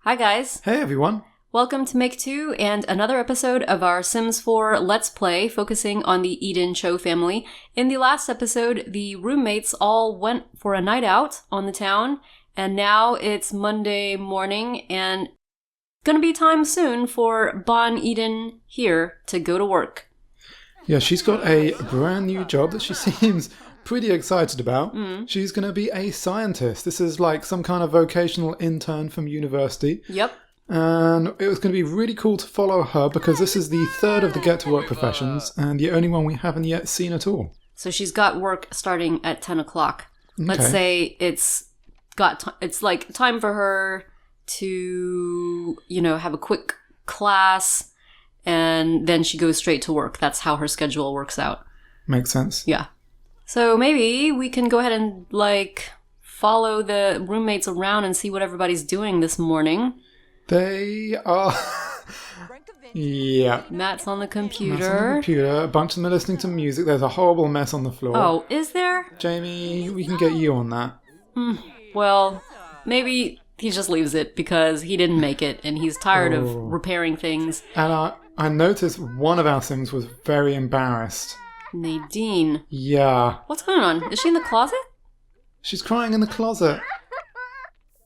Hi guys. Hey everyone. Welcome to Make 2 and another episode of our Sims 4 Let's Play focusing on the Eden-Cho family. In the last episode, the roommates all went for a night out on the town, and now it's Monday morning and gonna be time soon for Bon Eden here to go to work. Yeah, she's got a brand new job that she seems pretty excited about. She's going to be a scientist. This is like some kind of vocational intern from university. Yep. And it was going to be really cool to follow her because this is the third of the Get to Work professions and the only one we haven't yet seen at all. So she's got work starting at 10 o'clock. Let's say it's like time for her to, have a quick class and then she goes straight to work. That's how her schedule works out. Makes sense. Yeah. So maybe we can go ahead and, follow the roommates around and see what everybody's doing this morning. They are... yeah. Matt's on the computer. Matt's on the computer. A bunch of them are listening to music. There's a horrible mess on the floor. Oh, is there? Jamie, we can get you on that. Well, maybe he just leaves it because he didn't make it and he's tired of repairing things. And I noticed one of our Sims was very embarrassed. Nadine. Yeah. What's going on? Is she in the closet? She's crying in the closet.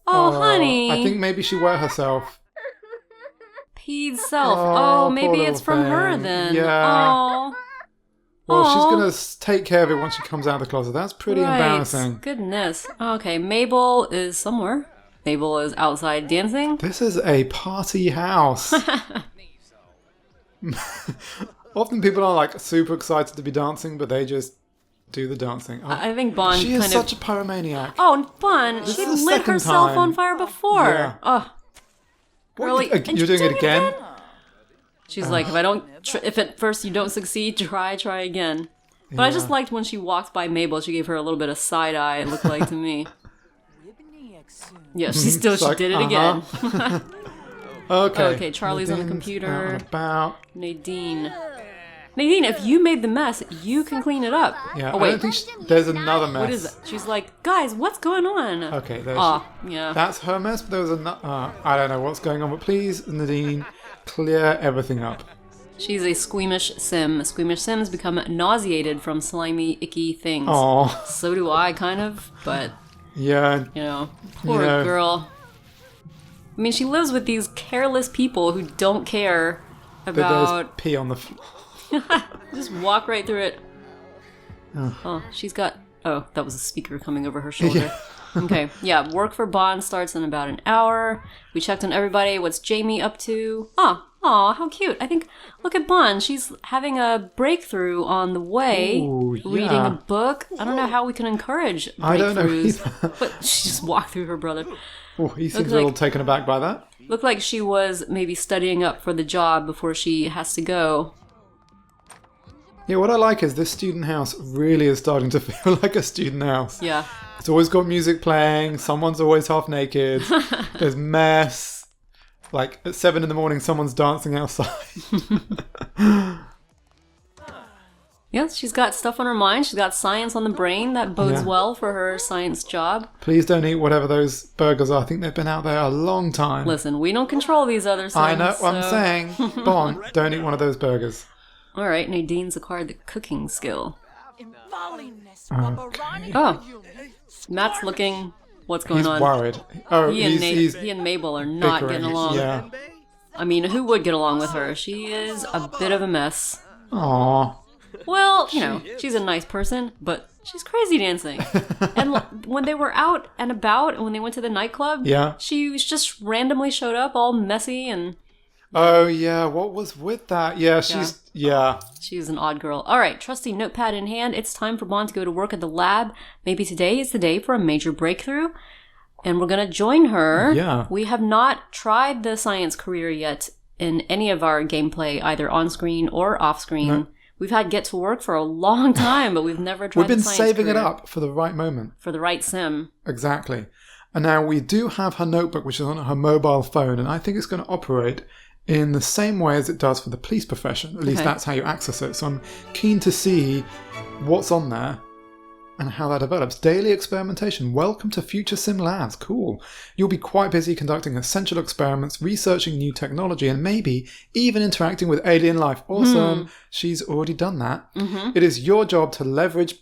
Oh, honey. I think maybe she wet herself. Peed self. Oh, maybe it's from her then. Yeah. Oh. Well, she's going to take care of it once she comes out of the closet. That's pretty embarrassing. Goodness. Okay, Mabel is somewhere. Mabel is outside dancing. This is a party house. Often people are super excited to be dancing, but they just do the dancing. I think Bon She is such a pyromaniac. Oh, Bon, she lit herself on fire before. Yeah. Oh, really? You're doing it again? She's like, if at first you don't succeed, try again. But I just liked when she walked by Mabel, she gave her a little bit of side eye, it looked like to me. Yeah, she did it again. Okay, Charlie's on the computer. Out and about. Nadine, if you made the mess, you can clean it up. Yeah, oh, wait. I don't think there's another mess. What is it? She's like, guys, what's going on? Okay, yeah. That's her mess, but there was another... I don't know what's going on, but please, Nadine, clear everything up. She's a squeamish sim. Squeamish sims become nauseated from slimy, icky things. Aw. So do I, kind of, but... Yeah. Poor girl. I mean, she lives with these careless people who don't care about... But there's pee on the floor. Just walk right through it. Oh, she's got... Oh, that was a speaker coming over her shoulder. Yeah. Okay, yeah, work for Bond starts in about an hour. We checked on everybody. What's Jamie up to? Aw, how cute. I think, look at Bond. She's having a breakthrough on the way, reading a book. I don't know how we can encourage breakthroughs. I don't know either. But she just walked through her brother. Oh, he seems a little taken aback by that. Looked like she was maybe studying up for the job before she has to go. Yeah, what I like is this student house really is starting to feel like a student house. Yeah. It's always got music playing, someone's always half naked, there's mess. At 7 a.m, someone's dancing outside. Yeah, she's got stuff on her mind. She's got science on the brain. That bodes well for her science job. Please don't eat whatever those burgers are. I think they've been out there a long time. Listen, we don't control these other sims. I know what I'm saying. Bon, don't eat one of those burgers. All right, Nadine's acquired the cooking skill. Okay. Oh, Matt's looking... What's going on? He's worried. Oh, he and Mabel are not getting along. Yeah. I mean, who would get along with her? She is a bit of a mess. Aww. Well, she's a nice person, but she's crazy dancing. And when they were out and about, and when they went to the nightclub, she just randomly showed up all messy and... Oh, yeah. What was with that? Yeah, she's... Yeah. She's an odd girl. All right, trusty notepad in hand. It's time for Bond to go to work at the lab. Maybe today is the day for a major breakthrough. And we're going to join her. Yeah. We have not tried the science career yet in any of our gameplay, either on screen or off screen. No. We've had Get to Work for a long time, but we've never tried the science career. We've been saving it up for the right moment. For the right sim. Exactly. And now we do have her notebook, which is on her mobile phone, and I think it's going to operate in the same way as it does for the police profession. At least that's how you access it. So I'm keen to see what's on there and how that develops. Daily experimentation. Welcome to Future Sim Labs. Cool. You'll be quite busy conducting essential experiments, researching new technology, and maybe even interacting with alien life. Awesome. She's already done that. Mm-hmm. It is your job to leverage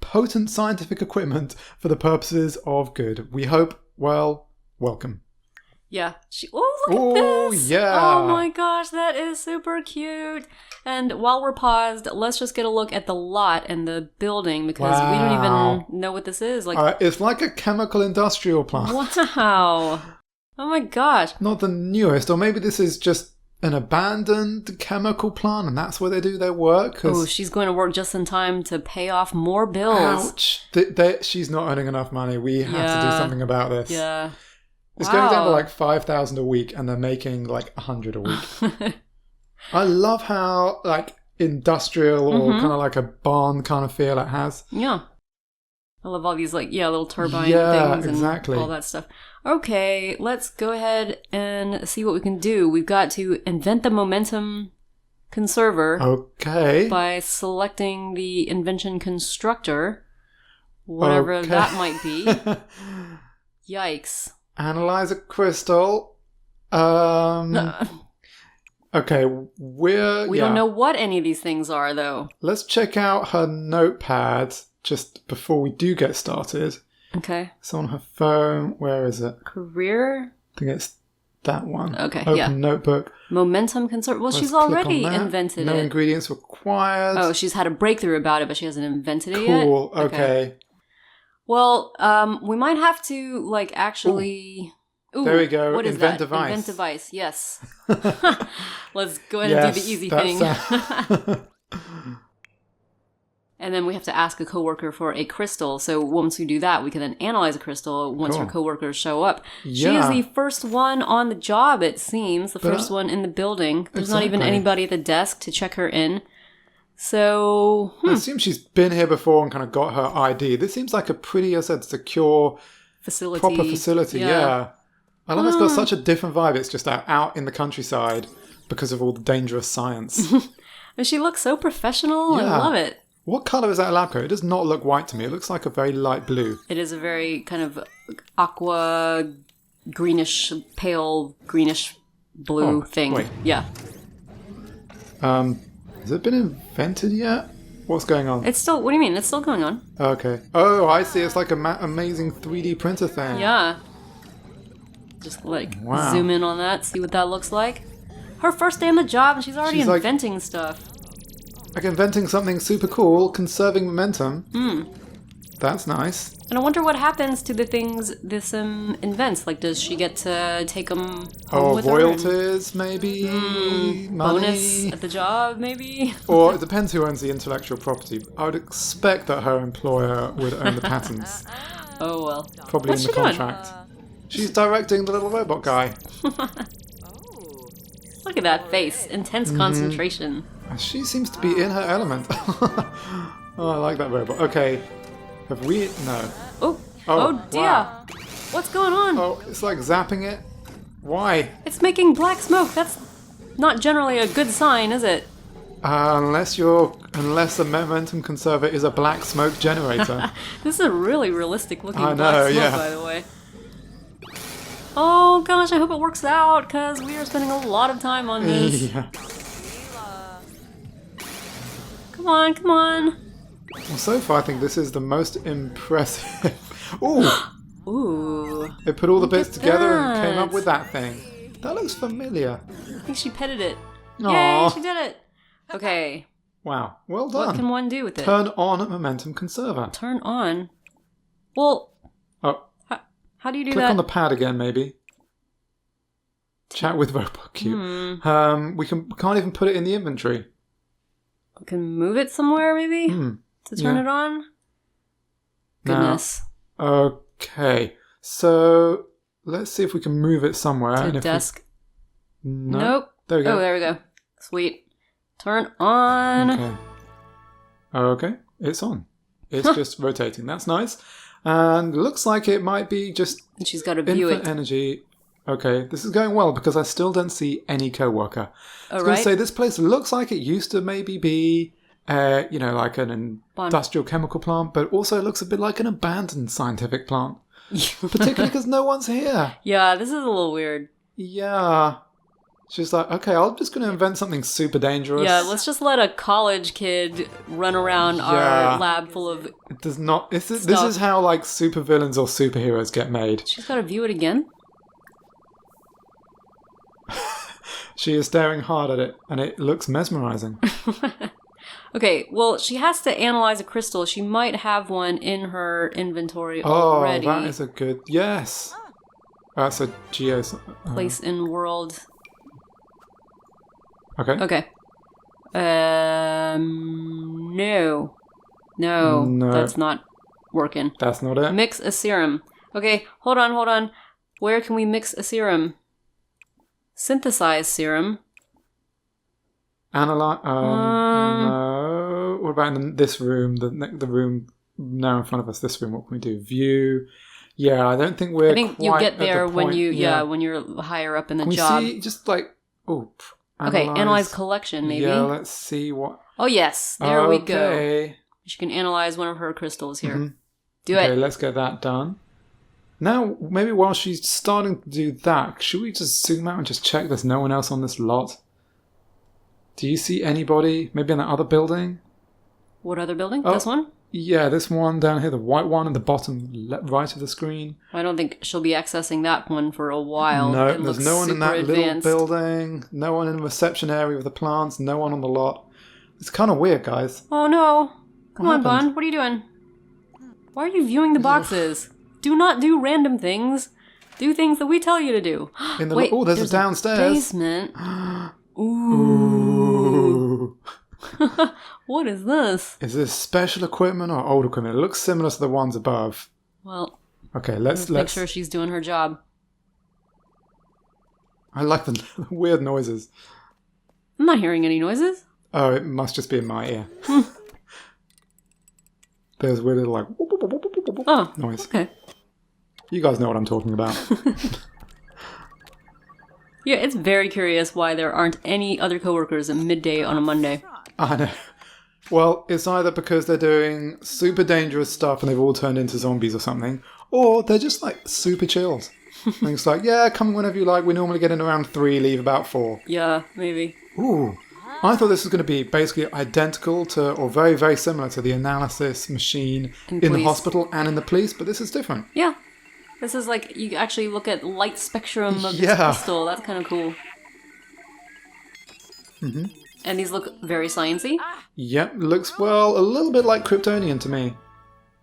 potent scientific equipment for the purposes of good. We hope, well, welcome. Yeah. Look at this! Yeah. Oh my gosh, that is super cute. And while we're paused, let's just get a look at the lot and the building because we don't even know what this is. Like, it's like a chemical industrial plant. wow. Oh my gosh. Not the newest, or maybe this is just an abandoned chemical plant and that's where they do their work. Oh, she's going to work just in time to pay off more bills. Ouch. She's not earning enough money. We have to do something about this. Yeah. It's going down to like 5,000 a week and they're making like 100 a week. I love how like industrial or kind of like a barn kind of feel it has. Yeah. I love all these like, little turbine things and all that stuff. Okay, let's go ahead and see what we can do. We've got to invent the momentum conserver. Okay. By selecting the invention constructor, whatever that might be. Yikes. Analyze a crystal. Okay, we don't know what any of these things are, though. Let's check out her notepad just before we do get started. Okay. It's on her phone. Where is it? Career? I think it's that one. Okay, Open notebook. Momentum conserver. Well, she's already invented it. No ingredients required. Oh, she's had a breakthrough about it, but she hasn't invented it yet? Cool, okay. Well, we might have to, like, actually... Ooh, there we go. What is Invent that? device. Invent device, yes. Let's go ahead and do the easy thing. And then we have to ask a coworker for a crystal. So once we do that, we can then analyze a crystal once our coworkers show up. Yeah. She is the first one on the job, it seems. The first one in the building. There's not even anybody at the desk to check her in. So... I assume she's been here before and kind of got her ID. This seems like a pretty, as I said, secure... facility. Proper facility, yeah. I love it's got such a different vibe. It's just out in the countryside because of all the dangerous science. And she looks so professional. I love it. What colour is that lab coat? It does not look white to me. It looks like a very light blue. It is a very kind of aqua greenish, pale greenish blue thing. Wait. Yeah. Has it been invented yet? What's going on? It's still... What do you mean? It's still going on. Okay. Oh, I see. It's like an amazing 3D printer thing. Yeah. Just zoom in on that, see what that looks like. Her first day on the job and she's already inventing stuff. Like inventing something super cool, conserving momentum. That's nice. And I wonder what happens to the things this invents. Like, does she get to take them home with royalties, maybe? Money? Bonus at the job, maybe? Or it depends who owns the intellectual property. I would expect that her employer would own the patents. Oh, well. Probably What's in the contract. She's directing the little robot guy. Look at that face. Intense concentration. She seems to be in her element. Oh, I like that robot. Okay. Have we... No. Oh dear. Wow. What's going on? Oh, it's like zapping it. Why? It's making black smoke. That's not generally a good sign, is it? Unless a momentum conserver is a black smoke generator. This is a really realistic looking black smoke, yeah. by the way. Oh gosh, I hope it works out, because we are spending a lot of time on this. Yeah. Come on, come on. Well, so far I think this is the most impressive. Ooh! Ooh. They put all the bits together and came up with that thing. That looks familiar. I think she petted it. Aww. Yay, she did it. Okay. Wow, well done. What can one do with it? Turn on momentum conserver. Turn on? Well... Oh. How do you do Click that? on the pad again, maybe. Chat with Robot Cube. We can't even put it in the inventory. We can move it somewhere, maybe? To turn it on? Goodness. Now, okay. So, let's see if we can move it somewhere. To a desk. Nope. There we go. Oh, there we go. Sweet. Turn on. Okay. It's on. It's just rotating. That's nice. And looks like it might be just and she's got to view infinite energy. Okay, this is going well because I still don't see any co-worker. I was going to say, this place looks like it used to maybe be like an industrial chemical plant, but also looks a bit like an abandoned scientific plant. Particularly because no one's here. Yeah, this is a little weird. Yeah. She's like, okay, I'm just going to invent something super dangerous. Yeah, let's just let a college kid run around our lab full of It does not... This is how, like, supervillains or superheroes get made. She's got to view it again? She is staring hard at it, and it looks mesmerizing. Okay, well, she has to analyze a crystal. She might have one in her inventory already. Oh, that is a good... Yes! That's a geo... Place in world. Okay. Okay. No, that's not working. That's not it. Mix a serum. Okay, hold on. Where can we mix a serum? Synthesize serum. Analyze... no. What about in this room? The room now in front of us. This room. What can we do? View. Yeah, I don't think we're. I think you get there when when you're higher up in the job. We see just like analyze collection maybe. Yeah, let's see what. Oh yes, there we go. She can analyze one of her crystals here. Mm-hmm. Do it. Okay, let's get that done. Now, maybe while she's starting to do that, should we just zoom out and just check there's no one else on this lot? Do you see anybody? Maybe in that other building? What other building? This one? Yeah, this one down here, the white one at the bottom right of the screen. I don't think she'll be accessing that one for a while. No, there's no one in that little building. No one in the reception area with the plants. No one on the lot. It's kind of weird, guys. Oh no. Come on, Bun. What are you doing? Why are you viewing the boxes? Do not do random things. Do things that we tell you to do. Wait, there's a downstairs. Basement. Ooh. What is this? Is this special equipment or old equipment? It looks similar to the ones above. Well, okay, let's make sure she's doing her job. I like the weird noises. I'm not hearing any noises. Oh, it must just be in my ear. There's weird little like noise. Okay. You guys know what I'm talking about. Yeah, it's very curious why there aren't any other coworkers at midday on a Monday. I know. Well, it's either because they're doing super dangerous stuff and they've all turned into zombies or something, or they're just like super chilled. And it's like, yeah, come whenever you like. We normally get in around 3, leave about 4. Yeah, maybe. Ooh. I thought this was going to be basically identical to, or very, very similar to the analysis machine in the hospital and in the police, but this is different. Yeah. This is like, you actually look at light spectrum of this crystal. That's kind of cool. Mm-hmm. And these look very sciencey. Yep, looks, well, a little bit like Kryptonian to me.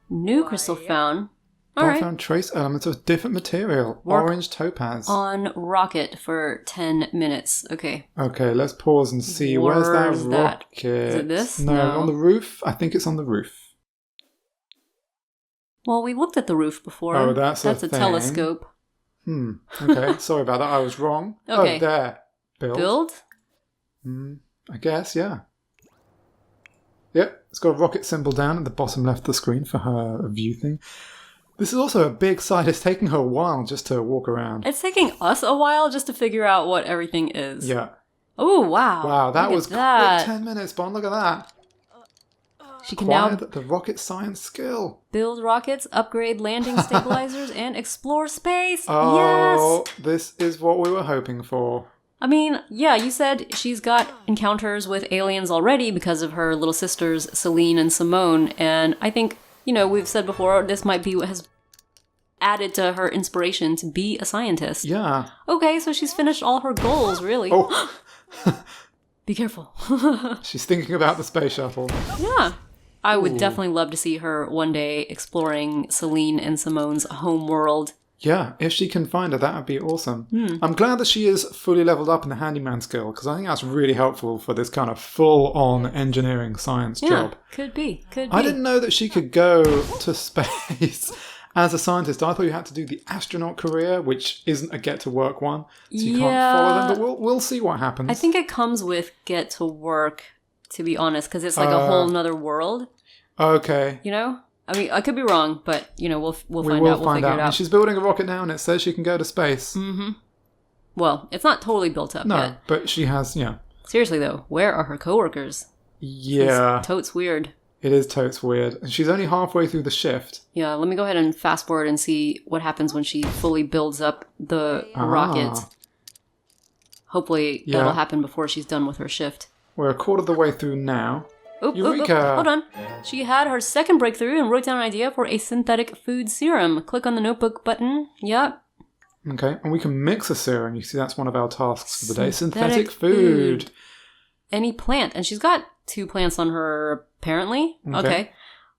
New crystal found. I found trace elements of different material. Orange topaz. On rocket for 10 minutes. Okay. Okay, let's pause and see. Where's that rocket? Is it this? No, on the roof. I think it's on the roof. Well, we looked at the roof before. Oh, that's a telescope. Okay, sorry about that. I was wrong. Okay. Oh, there. Build? I guess, yeah. Yep, it's got a rocket symbol down at the bottom left of the screen for her view thing. This is also a big site. It's taking her a while just to walk around. It's taking us a while just to figure out what everything is. Yeah. Oh, wow. Wow, that was quick. 10 minutes, Bond. Look at that. She can now the rocket science skill. Build rockets, upgrade landing stabilizers, and explore space. Oh, yes! This is what we were hoping for. I mean, yeah, you said she's got encounters with aliens already because of her little sisters, Celine and Simone, and I think, we've said before, this might be what has added to her inspiration to be a scientist. Yeah. Okay, so she's finished all her goals, really. Oh. Be careful. She's thinking about the space shuttle. Yeah. I would definitely love to see her one day exploring Celine and Simone's home world. Yeah, if she can find her, that would be awesome. I'm glad that she is fully leveled up in the handyman skill, because I think that's really helpful for this kind of full-on engineering science job. Could be. I didn't know that she could go to space as a scientist. I thought you had to do the astronaut career, which isn't a get-to-work one, so you can't follow them, but we'll see what happens. I think it comes with get-to-work, to be honest, because it's like a whole nother world. Okay. I mean, I could be wrong, but, we'll find out. We'll figure it out. And she's building a rocket now, and it says she can go to space. Mm-hmm. Well, it's not totally built up yet. No, but she has, Seriously, though, where are her coworkers? Yeah. It's totes weird. It is totes weird. And she's only halfway through the shift. Yeah, let me go ahead and fast forward and see what happens when she fully builds up the rocket. Hopefully that'll happen before she's done with her shift. We're a quarter of the way through now. Eureka! Hold on. She had her second breakthrough and wrote down an idea for a synthetic food serum. Click on the notebook button. Yep. Okay, and we can mix a serum. You see, that's one of our tasks for the day. Synthetic food. Any plant. And she's got 2 plants on her, apparently. Okay.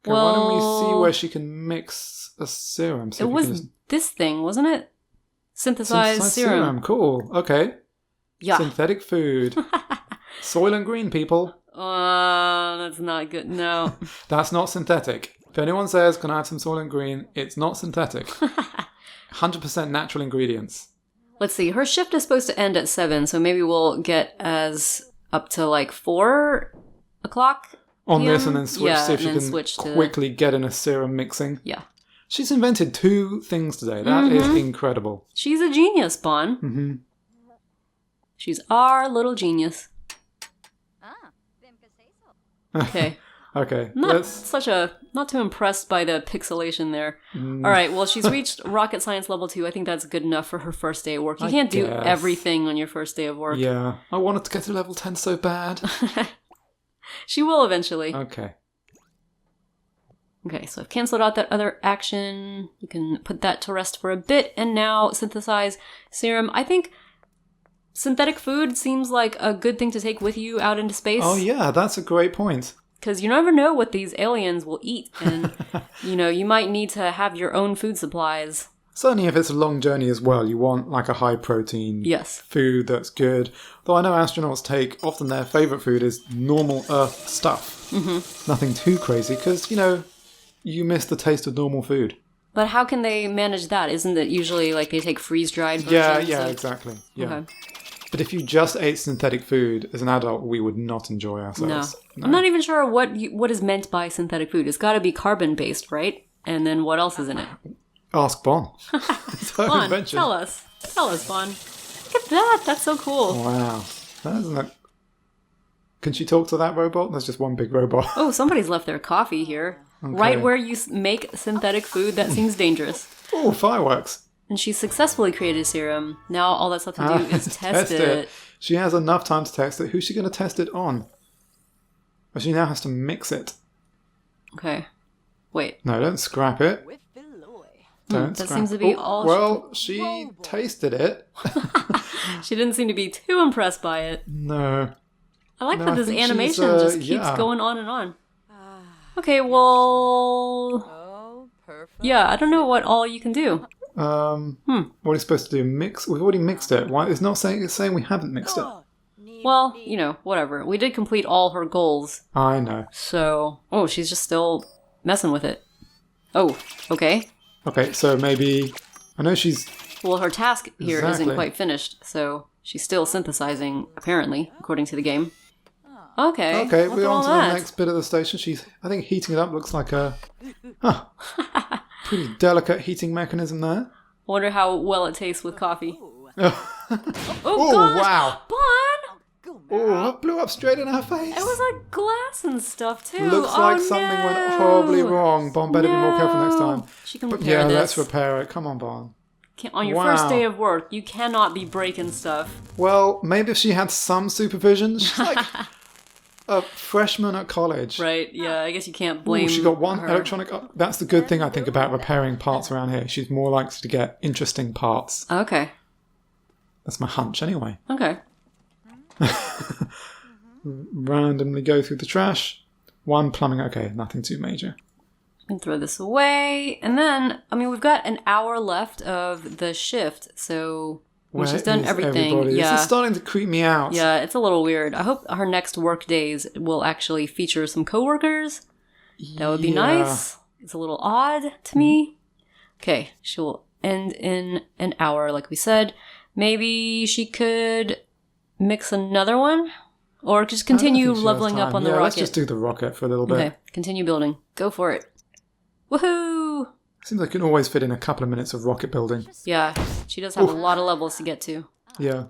Well, why don't we see where she can mix a serum? It was this thing, wasn't it? Synthesized serum. Cool. Okay. Yeah. Synthetic food. Soil and green, people. That's not good. No. That's not synthetic. If anyone says, can I have some soil and green? It's not synthetic. 100% natural ingredients. Let's see. Her shift is supposed to end at 7, so maybe we'll get up to like 4 o'clock on PM? this and then switch, see if she can quickly get in a serum mixing. Yeah. She's invented 2 things today. That is incredible. She's a genius, Bon. Mm-hmm. She's our little genius. Okay. Okay. Not too impressed by the pixelation there. All right. Well, she's reached rocket science level 2. I think that's good enough for her first day of work. You can't do everything on your first day of work. Yeah. I wanted to get to level 10 so bad. She will eventually. Okay. Okay, so I've canceled out that other action. You can put that to rest for a bit. And now synthesize serum. I think synthetic food seems like a good thing to take with you out into space. Oh, yeah, that's a great point. Because you never know what these aliens will eat. And, you might need to have your own food supplies. Certainly if it's a long journey as well, you want like a high protein food that's good. Though I know astronauts often their favourite food is normal Earth stuff. Mm-hmm. Nothing too crazy because, you miss the taste of normal food. But how can they manage that? Isn't it usually like they take freeze-dried versions? Yeah, exactly. Yeah. Okay. But if you just ate synthetic food as an adult, we would not enjoy ourselves. No. I'm not even sure what is meant by synthetic food. It's got to be carbon-based, right? And then what else is in it? Ask Bon. Bon, tell us. Tell us, Bon. Look at that. That's so cool. Wow. Isn't that... Can she talk to that robot? There's just one big robot. Oh, somebody's left their coffee here. Okay. Right where you make synthetic food. That seems dangerous. Oh, fireworks. And she successfully created a serum. Now all that's left to do is test it. She has enough time to test it. Who's she going to test it on? Well, she now has to mix it. Okay. Wait. No, don't scrap it. Don't that seems to be all... Well, she tasted it. She didn't seem to be too impressed by it. No. I like that this animation just keeps going on and on. Okay, well... Yeah, I don't know what all you can do. What are you supposed to do? Mix? We've already mixed it. Why? It's saying we haven't mixed it. Well, whatever. We did complete all her goals. I know. So... Oh, she's just still messing with it. Oh, okay. Okay, so maybe... I know she's... Well, her task here isn't quite finished, so she's still synthesizing, apparently, according to the game. Okay. Okay, we're on to the next bit of the station. She's, I think, heating it up looks like a... pretty delicate heating mechanism there. Wonder how well it tastes with coffee. Oh, gosh! Wow. Bon! Oh, it blew up straight in her face. It was like glass and stuff, too. Looks like something went horribly wrong. Bon, better be more careful next time. She can repair this. Let's repair it. Come on, Bon. On your first day of work, you cannot be breaking stuff. Well, maybe if she had some supervision. She's like a freshman at college. Right, yeah, I guess you can't blame she got one her. electronic... That's the good thing, I think, about repairing parts around here. She's more likely to get interesting parts. Okay. That's my hunch, anyway. Okay. Randomly go through the trash. One plumbing... Okay, nothing too major. And throw this away. And then, we've got an hour left of the shift, so... When she's done everything. Everybody? This is starting to creep me out. Yeah, it's a little weird. I hope her next work days will actually feature some coworkers. That would be nice. It's a little odd to me. Okay, she'll end in an hour, like we said. Maybe she could mix another one? Or just continue leveling up on the rocket. Let's just do the rocket for a little bit. Okay, continue building. Go for it. Woohoo! Seems like you can always fit in a couple of minutes of rocket building. Yeah, she does have a lot of levels to get to. Yeah.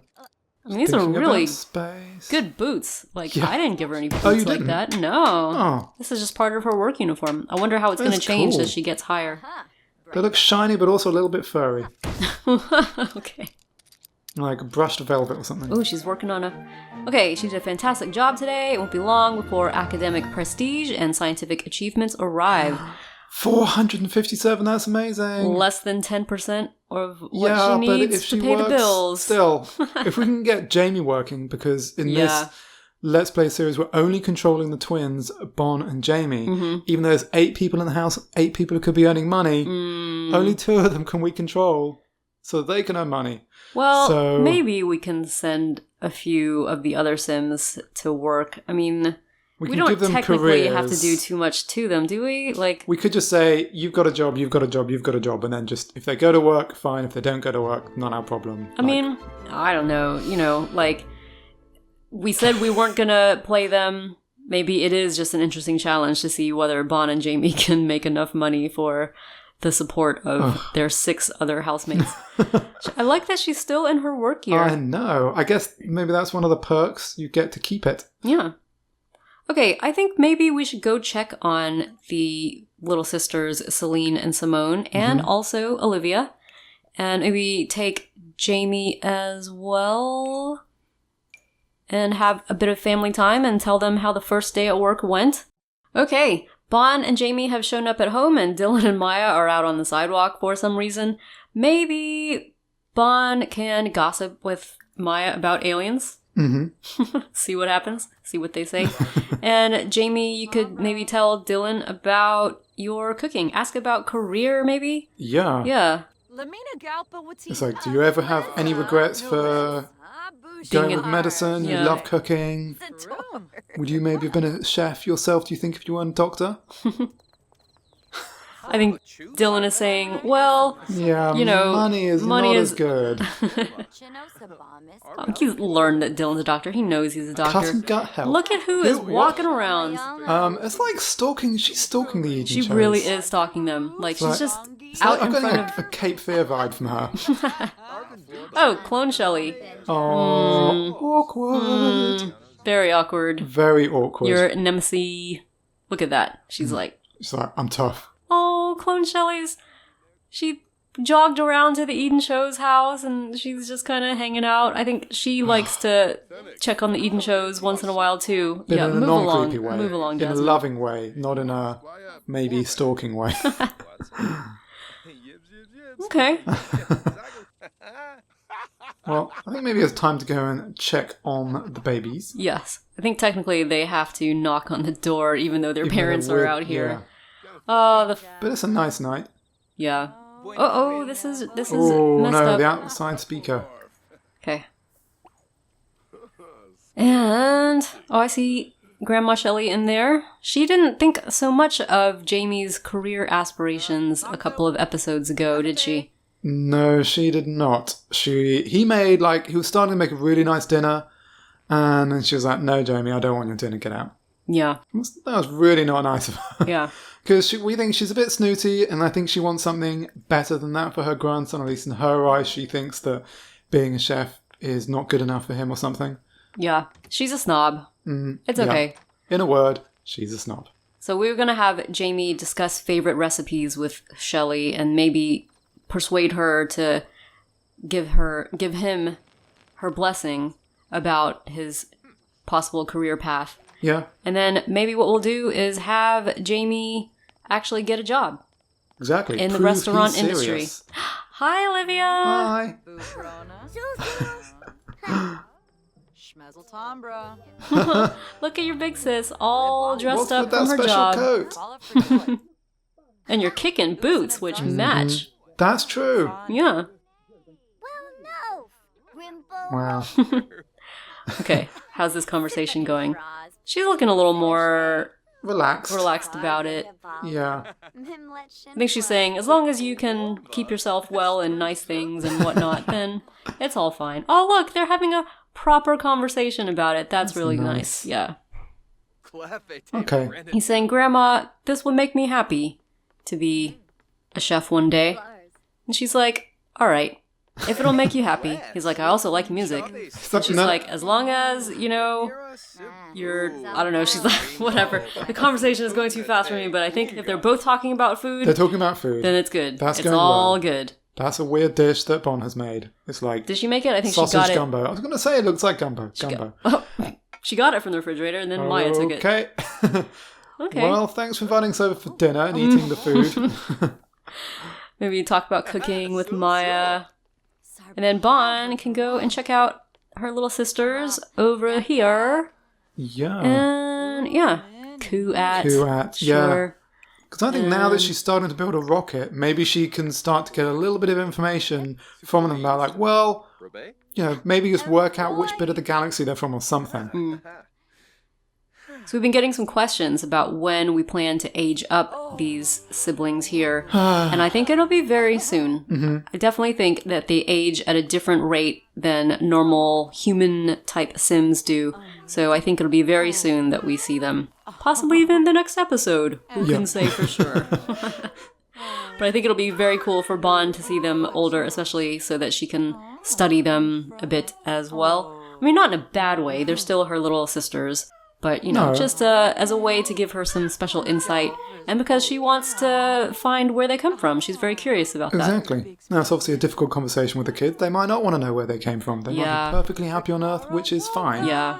I mean, these are Thinking really about space. good boots. Like, Yeah. I didn't give her any boots Oh, you like didn't? that. No. Oh, This is just part of her work uniform. I wonder how it's going to That's change cool. as she gets higher. they look shiny, but also a little bit furry, Okay. like brushed velvet or something. Oh, she's working on a... Okay, she did a fantastic job today. It won't be long before academic prestige and scientific achievements arrive. 457. That's amazing. Less than 10% of what Yeah, she but needs if she to pay works, the bills. still, if we can get Jamie working, because in Yeah. this Let's Play series, we're only controlling the twins, Bon and Jamie. Mm-hmm. Even though there's 8 people in the house, 8 people who could be earning money, only 2 of them can we control, so they can earn money. Well, So- maybe we can send a few of the other Sims to work. I mean, we can don't give them technically have to careers. do too much to them, do we? Like, We could just say, you've got a job, you've got a job, you've got a job, and then just, if they go to work, fine. If they don't go to work, not our problem. I mean, I don't know. You know, like, we said we weren't gonna play them. Maybe it is just an interesting challenge to see whether Bon and Jamie can make enough money for the support of their 6 other housemates. I like that she's still in her work year. I know. I guess maybe that's one of the perks. You get to keep it. Yeah. Okay, I think maybe we should go check on the little sisters, Celine and Simone, and also Olivia. And maybe take Jamie as well. And have a bit of family time and tell them how the first day at work went. Okay, Bon and Jamie have shown up at home and Dylan and Maya are out on the sidewalk for some reason. Maybe Bon can gossip with Maya about aliens. Mm-hmm. See what happens. See what they say. And Jamie, you could maybe tell Dylan about your cooking. Ask about career, maybe? Yeah. Yeah. It's like, do you ever have any regrets for going with medicine? Yeah. You love cooking. Would you maybe have been a chef yourself, do you think, if you weren't a doctor? I think Dylan is saying, well, Yeah, you know, money is not as good. he's learned that Dylan's a doctor. He knows he's a doctor. Cutting gut health. Look at who is walking around. It's like stalking. She's stalking the Eden She shows. really is stalking them. Like, she's Right. just It's out like, in I'm front getting of... a Cape Fear vibe from her. Oh, Clone Shelly. Oh, awkward. Very awkward. Very awkward. Your nemesis. Look at that. She's like, She's like, I'm tough. oh, Clone Shelly's... She jogged around to the Eden-Cho's house and she's just kind of hanging out. I think she likes to check on the Eden-Cho's once in a while too. But Yeah, in a move non-creepy along. way. Move along, in a Jasmine. loving way, not in a maybe stalking way. Okay. Well, I think maybe it's time to go and check on the babies. Yes. I think technically they have to knock on the door even though their Even though parents they're are with- out here. yeah. Oh, the... But it's a nice night. Yeah. Oh, this is Oh messed no, up. the outside speaker. Okay. And, oh, I see Grandma Shelley in there. She didn't think so much of Jamie's career aspirations a couple of episodes ago, did she? No, she did not. He was starting to make a really nice dinner, and then she was like, "No, Jamie, I don't want your dinner. Get out." Yeah, That was really not nice of her. yeah. Because we think she's a bit snooty, and I think she wants something better than that for her grandson. At least in her eyes, she thinks that being a chef is not good enough for him or something. Yeah, she's a snob. It's yeah. okay. In a word, she's a snob. So we're going to have Jamie discuss favorite recipes with Shelley and maybe persuade her to give him her blessing about his possible career path. Yeah, And then maybe what we'll do is have Jamie actually get a job exactly. in the Prove restaurant he's industry. serious. Hi, Olivia. Hi. Look at your big sis, all dressed What's up with that from her special job. coat? And you're kicking boots, which match. That's true. Yeah. Wow. Okay, how's this conversation going? She's looking a little more Relaxed. about it. Yeah. I think she's saying, as long as you can keep yourself well and nice things and whatnot, then it's all fine. Oh, look, they're having a proper conversation about it. That's really nice. Yeah. Okay. He's saying, Grandma, this would make me happy to be a chef one day. And she's like, all right. if it'll make you happy. He's like, I also like music. And she's like, as long as, you're, I don't know, she's like, whatever. The conversation is going too fast for me, but I think if they're both talking about food... They're talking about food. Then it's good. It's going all well. good. That's a weird dish that Bon has made. It's like... Did she make it? I think she sausage got it. gumbo. I was going to say it looks like gumbo. She got it from the refrigerator, and then Maya took it. Okay. Okay. Well, thanks for inviting us over for dinner and eating the food. Maybe talk about cooking with Maya. And then Bon can go and check out her little sisters over here. Yeah. And, Kuat. Kuat, sure. yeah. Because I think now that she's starting to build a rocket, maybe she can start to get a little bit of information from them about, like, well, maybe just work out which bit of the galaxy they're from or something. So we've been getting some questions about when we plan to age up these siblings here. And I think it'll be very soon. Mm-hmm. I definitely think that they age at a different rate than normal human-type Sims do. So I think it'll be very soon that we see them. Possibly even the next episode. Who can say for sure? But I think it'll be very cool for Bon to see them older, especially so that she can study them a bit as well. I mean, not in a bad way. They're still her little sisters. But, just as a way to give her some special insight. And because she wants to find where they come from. She's very curious about that. Exactly. Now, it's obviously a difficult conversation with the kids. They might not want to know where they came from. They might be perfectly happy on Earth, which is fine. Yeah.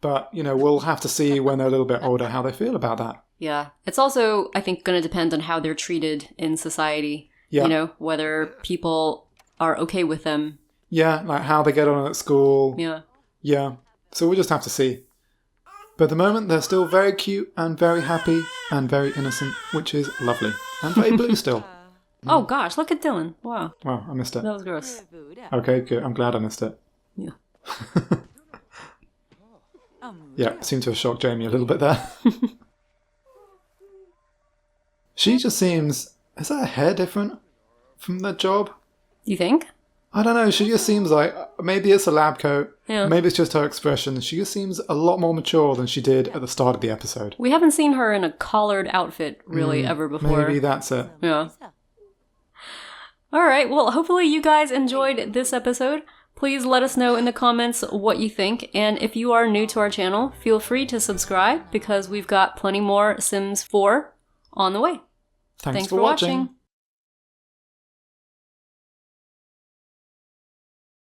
But, we'll have to see when they're a little bit older how they feel about that. Yeah. It's also, I think, going to depend on how they're treated in society. Yeah. Whether people are okay with them. Yeah, like how they get on at school. Yeah. Yeah. So we'll just have to see. But at the moment, they're still very cute and very happy and very innocent, which is lovely. And very blue still. Oh, gosh, look at Dylan. Wow. Wow, I missed it. That was gross. Okay, good. I'm glad I missed it. Yeah. Yeah, seemed to have shocked Jamie a little bit there. She just seems... Is her hair different from the job? You think? I don't know. She just seems like... Maybe it's a lab coat. Yeah. Maybe it's just her expression. She just seems a lot more mature than she did at the start of the episode. We haven't seen her in a collared outfit really ever before. Maybe that's it. Yeah. All right. Well, hopefully you guys enjoyed this episode. Please let us know in the comments what you think. And if you are new to our channel, feel free to subscribe because we've got plenty more Sims 4 on the way. Thanks for watching.